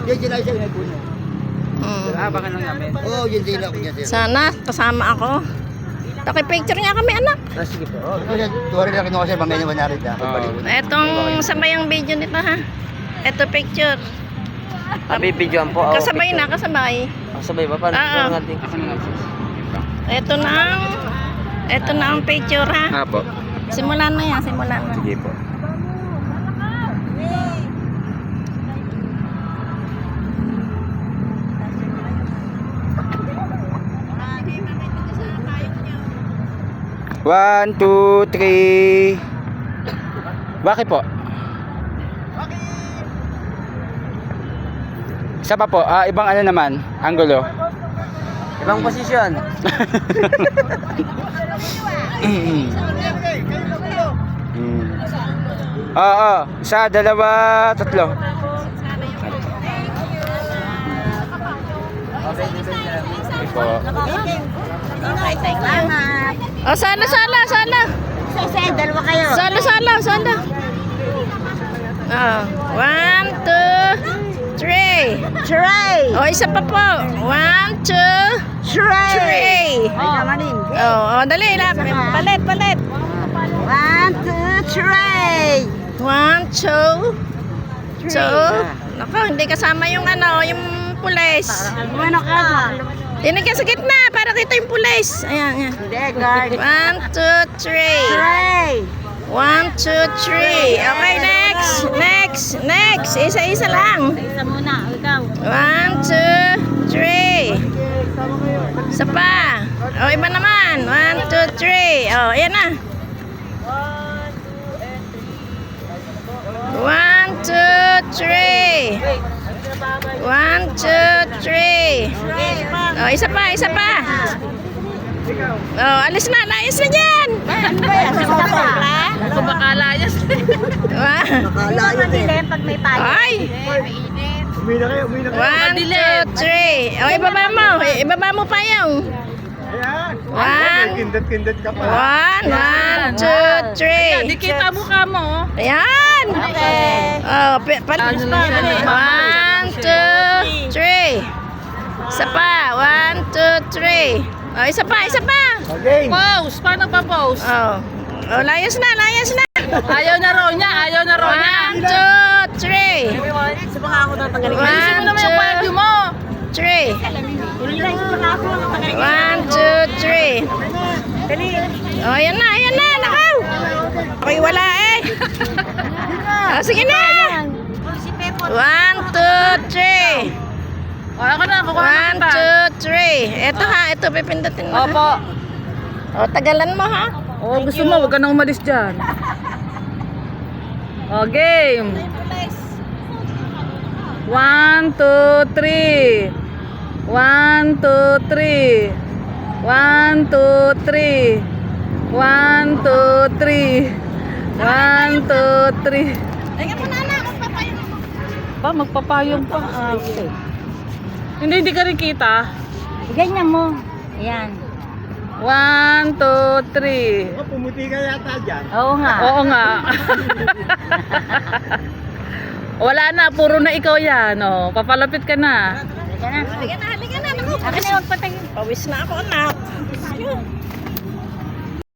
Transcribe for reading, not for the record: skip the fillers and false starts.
Yan sila siya nagpuno. Baka lang namin. Oo, yan sila ko niya. Sana kasama ako. Picture niya kami, anak. Sige po. Tuwari lang kinuha siya bangay naman narin. Etong sabay ang video nito ha. Eto picture. Bibidyoan po. Kasabay na, kasabay. Kasabay ba? Paano natin? Ito na ang picture ha. Po. Simulan na yan, simulan na. Sige po. One, two, three. Bakit po? Isa pa po, ibang ano naman, anggulo. Ibang posisyon. Oo, isa, dalawa, tatlo. Okay po. Oh, sala. Dalawa kayo. Sala. Oh, 1, 2, 3. Try. Oh, isa pa po. 1, 2, Try. 3. Ay, naman din. Oh, dali. Palit. 1, 2, try. 1, 2, 2. Nako, hindi kasama yung yung pulis. Ano ka? Tinig ka sa gitna para kita yung pulis. Ayan. Hindi, guard. 1, 2, 3. Try. 1, 2, 3. Okay, next. Isa-isa lang. Isa muna, ikaw. 1, 2, 3. Isa pa. Oh, iba naman. 1, 2, 3. Oh, ayan na. 1, 2, 3. 1, 2, 3. Oh, isa pa. Oh, alis na dyan. Ano ba yan? Kung baka layas. Pag may payo. Ay! Umina kayo. 1, 2, 3. Oh, ibaba mo pa yung. Ayan. 1, Kindat ka pa. 1, 2, 3. Di kita mukha mo. Ayan! Okay. Oh, 1, 2, 3. Isa pa. 1, 2, 3. Oh, isa pa. Okay. Pose. Paano pa pose? Oh. Oh, layas na. Ayaw na raw niya. 1, 2, 3. Subaka ako daw pagaling. 1, 2, mo. 3. 1, 2, 3. Dali. Oh, ayan na. Nakaw. Okay, wala eh. Oh, sige na. 1, 2, 3. Ako na. 1, 2, 3. Ito pipindutin mo. Opo. Oh, tagalan mo ha. Oh, gusto mo, huwag ka nang umalis dyan. Oh, game. 1, 2, 3. 1, 2, 3. 1, 2, 3. 1, 2, 3. 1, 2, 3. Teka mo na, magpapayong mo. Ba, magpapayong pa. Okay. Hindi ka rin kita. Ganyan mo. Ayan. 1, 2, 3. Pumuti ka yata dyan. Oo nga. Oo nga. Wala na, puro na ikaw yan. Oh, papalapit ka na. Halika na. Halika na. Akin na yung patay. Pawis na ako, anak.